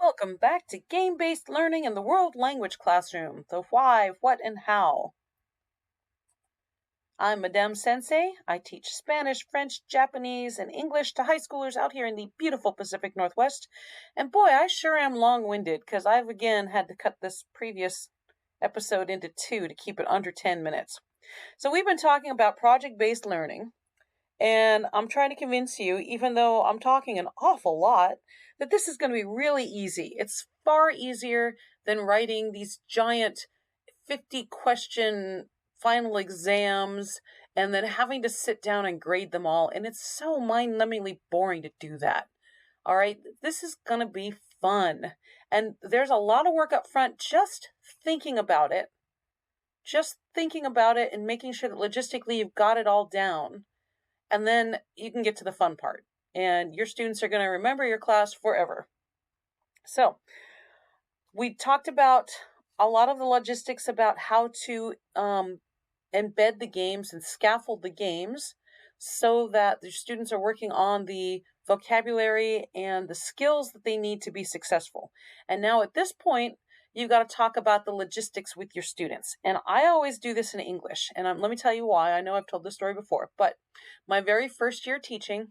Welcome back to Game-Based Learning in the World Language Classroom, the why, what, and how. I'm Madame Sensei. I teach Spanish, French, Japanese, and English to high schoolers out here in the beautiful Pacific Northwest. And boy, I sure am long-winded because I've again had to cut this previous episode into two to keep it under 10 minutes. So we've been talking about project-based learning. And I'm trying to convince you, even though I'm talking an awful lot, that this is going to be really easy. It's far easier than writing these giant 50-question final exams and then having to sit down and grade them all. And it's so mind-numbingly boring to do that. All right, this is going to be fun. And there's a lot of work up front just thinking about it. Just thinking about it and making sure that logistically you've got it all down. And then you can get to the fun part. And your students are going to remember your class forever. So, we talked about a lot of the logistics about how to embed the games and scaffold the games so that the students are working on the vocabulary and the skills that they need to be successful. And now at this point, you've got to talk about the logistics with your students. And I always do this in English. And let me tell you why. I know I've told this story before, but my very first year teaching,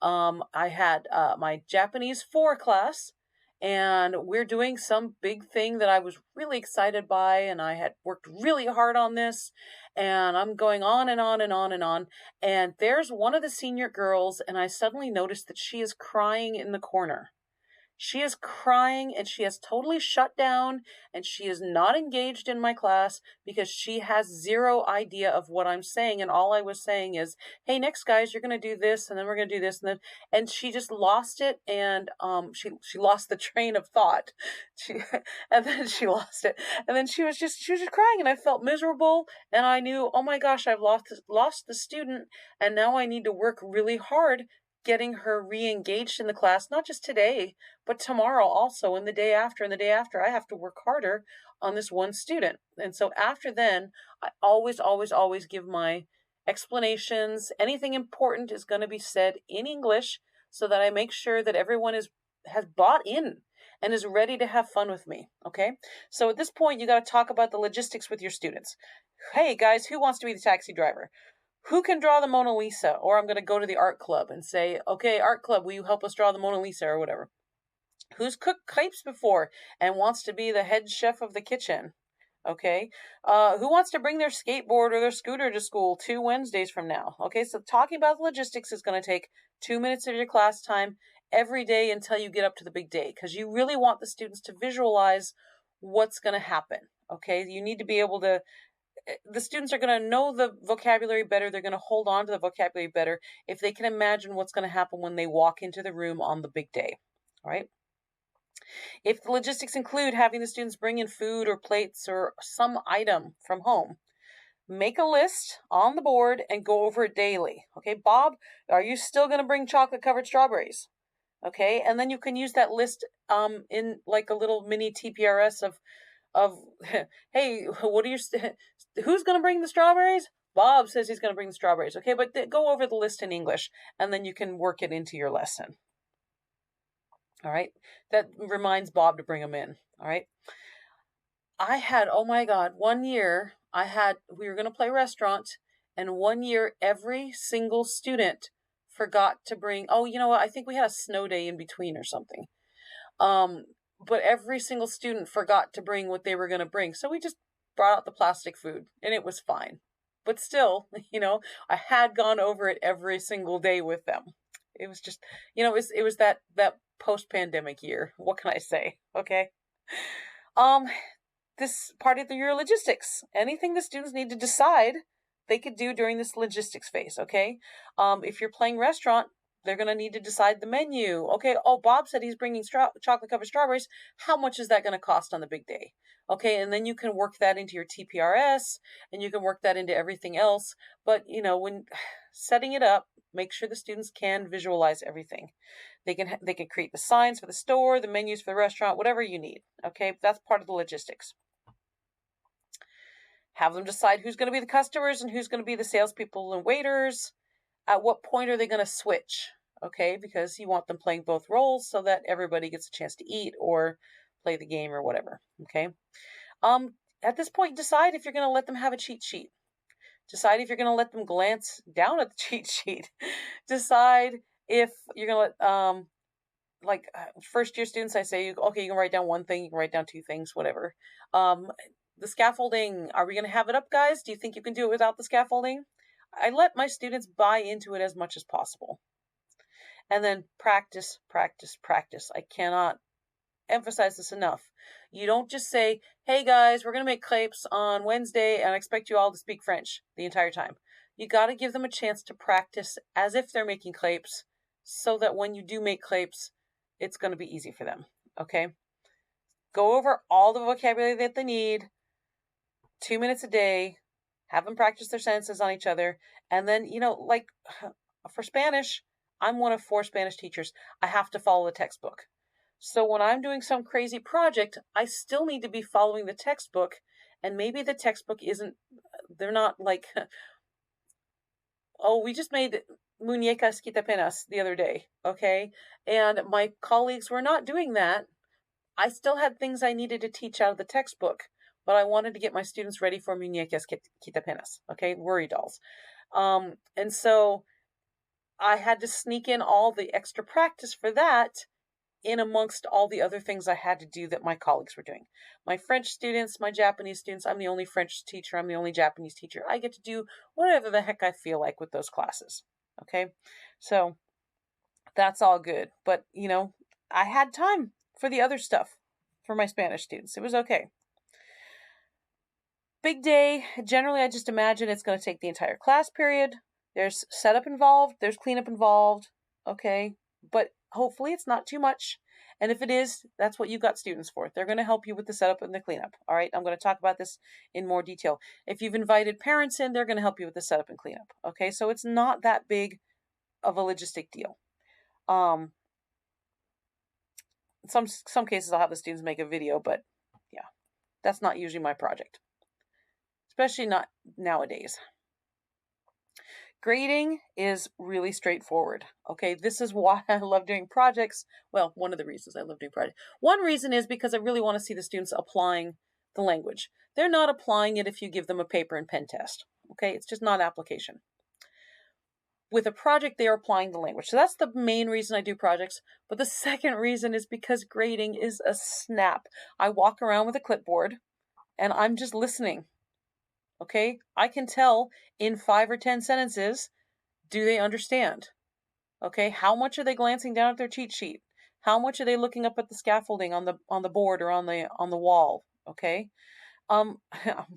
I had my Japanese 4 class, and we're doing some big thing that I was really excited by, and I had worked really hard on this, and I'm going on and on and on and on. And there's one of the senior girls, and I suddenly noticed that she is crying in the corner. She is crying and she has totally shut down and she is not engaged in my class because she has zero idea of what I'm saying. And all I was saying is, hey, next guys, you're going to do this and then we're going to do this. And she just lost it. And she lost the train of thought. And then she lost it. And then she was just crying and I felt miserable. And I knew, oh my gosh, I've lost the student. And now I need to work really hard getting her re-engaged in the class, not just today, but tomorrow also, and the day after, and the day after. I have to work harder on this one student. And so after then, I always give my explanations. Anything important is going to be said in English so that I make sure that everyone has bought in and is ready to have fun with me, okay? So at this point, you got to talk about the logistics with your students. Hey, guys, who wants to be the taxi driver? Who can draw the Mona Lisa? Or I'm going to go to the art club and say, okay, art club, will you help us draw the Mona Lisa or whatever? Who's cooked crepes before and wants to be the head chef of the kitchen? Okay. Who wants to bring their skateboard or their scooter to school 2 Wednesdays from now? Okay, so talking about the logistics is going to take 2 minutes of your class time every day until you get up to the big day, because you really want the students to visualize what's going to happen. Okay, you need to be able to, the students are going to know the vocabulary better. They're going to hold on to the vocabulary better if they can imagine what's going to happen when they walk into the room on the big day. All right. If the logistics include having the students bring in food or plates or some item from home, make a list on the board and go over it daily. Okay, Bob, are you still going to bring chocolate-covered strawberries? Okay, and then you can use that list in like a little mini TPRS of hey, what are you? Who's going to bring the strawberries? Bob says he's going to bring the strawberries. Okay, but go over the list in English, and then you can work it into your lesson. All right, that reminds Bob to bring them in. All right, I had, oh my God, one year we were going to play restaurant, and one year every single student forgot to bring. Oh, you know what? I think we had a snow day in between or something. But every single student forgot to bring what they were going to bring. So we just brought out the plastic food and it was fine. But still, I had gone over it every single day with them. It was just, it was that post-pandemic year. What can I say? Okay. This part of your logistics, anything the students need to decide they could do during this logistics phase. Okay. If you're playing restaurant, they're going to need to decide the menu. Okay, oh, Bob said he's bringing chocolate-covered strawberries. How much is that going to cost on the big day? Okay, and then you can work that into your TPRS, and you can work that into everything else. But, when setting it up, make sure the students can visualize everything. They can create the signs for the store, the menus for the restaurant, whatever you need. Okay, that's part of the logistics. Have them decide who's going to be the customers and who's going to be the salespeople and waiters. At what point are they going to switch? okay? Because you want them playing both roles so that everybody gets a chance to eat or play the game or whatever, okay? At this point, decide if you're going to let them have a cheat sheet. Decide if you're going to let them glance down at the cheat sheet. Decide if you're going to let, like first year students, I say, okay, you can write down one thing, you can write down two things, whatever. The scaffolding, are we going to have it up, guys? Do you think you can do it without the scaffolding? I let my students buy into it as much as possible. And then practice, practice, practice. I cannot emphasize this enough. You don't just say, hey guys, we're going to make crepes on Wednesday and I expect you all to speak French the entire time. You got to give them a chance to practice as if they're making crepes so that when you do make crepes, it's going to be easy for them, okay? Go over all the vocabulary that they need, 2 minutes a day, have them practice their sentences on each other, and then, like for Spanish, I'm one of 4 Spanish teachers. I have to follow the textbook. So when I'm doing some crazy project, I still need to be following the textbook, and maybe the textbook they're not like, oh, we just made muñecas quitapenas the other day, okay? And my colleagues were not doing that. I still had things I needed to teach out of the textbook, but I wanted to get my students ready for muñecas quitapenas, okay? Worry dolls. And so I had to sneak in all the extra practice for that in amongst all the other things I had to do that my colleagues were doing. My French students, my Japanese students, I'm the only French teacher, I'm the only Japanese teacher. I get to do whatever the heck I feel like with those classes, okay? So that's all good. But, I had time for the other stuff for my Spanish students. It was okay. Big day. Generally, I just imagine it's going to take the entire class period. There's setup involved. There's cleanup involved. Okay. But hopefully it's not too much. And if it is, that's what you've got students for. They're going to help you with the setup and the cleanup. All right. I'm going to talk about this in more detail. If you've invited parents in, they're going to help you with the setup and cleanup. Okay. So it's not that big of a logistic deal. Some cases I'll have the students make a video, but yeah, that's not usually my project. Especially not nowadays. Grading is really straightforward. Okay, this is why I love doing projects. Well, one of the reasons I love doing projects. One reason is because I really want to see the students applying the language. They're not applying it if you give them a paper and pen test. Okay, it's just not application. With a project, they are applying the language. So that's the main reason I do projects. But the second reason is because grading is a snap. I walk around with a clipboard and I'm just listening. Okay, I can tell in 5 or 10 sentences, do they understand? Okay, how much are they glancing down at their cheat sheet? How much are they looking up at the scaffolding on the board or on the wall? Okay, I'm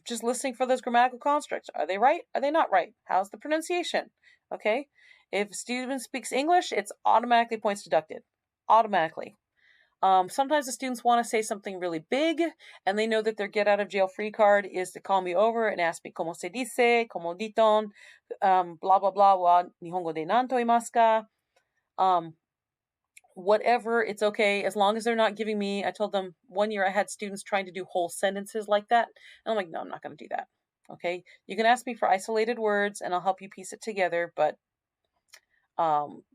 just listening for those grammatical constructs. Are they right? Are they not right? How's the pronunciation? Okay, if a student speaks English, it's automatically points deducted, automatically. Sometimes the students want to say something really big, and they know that their get out of jail free card is to call me over and ask me como se dice, como diton, blah blah blah, wa nihongo de nan toimasu ka. Whatever, it's okay as long as they're not giving me. I told them one year I had students trying to do whole sentences like that, and I'm like, no, I'm not going to do that. Okay, you can ask me for isolated words, and I'll help you piece it together, but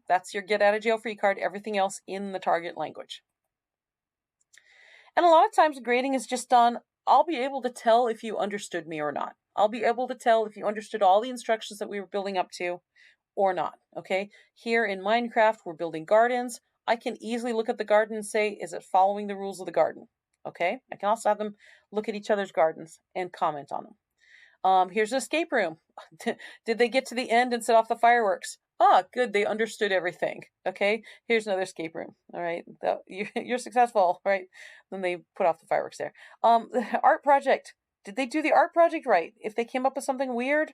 that's your get out of jail free card. Everything else in the target language. And a lot of times grading is just done, I'll be able to tell if you understood me or not. I'll be able to tell if you understood all the instructions that we were building up to or not, okay? Here in Minecraft, we're building gardens. I can easily look at the garden and say, is it following the rules of the garden? Okay? I can also have them look at each other's gardens and comment on them. Here's an escape room. Did they get to the end and set off the fireworks? Ah, good, they understood everything. Okay, here's another escape room. All right, you're successful, right? Then they put off the fireworks there. Art project. Did they do the art project right? If they came up with something weird,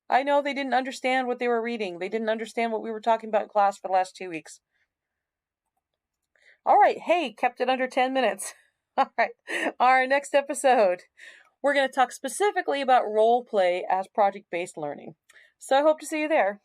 I know they didn't understand what they were reading. They didn't understand what we were talking about in class for the last 2 weeks. All right, hey, kept it under 10 minutes. All right, our next episode, we're going to talk specifically about role play as project-based learning. So I hope to see you there.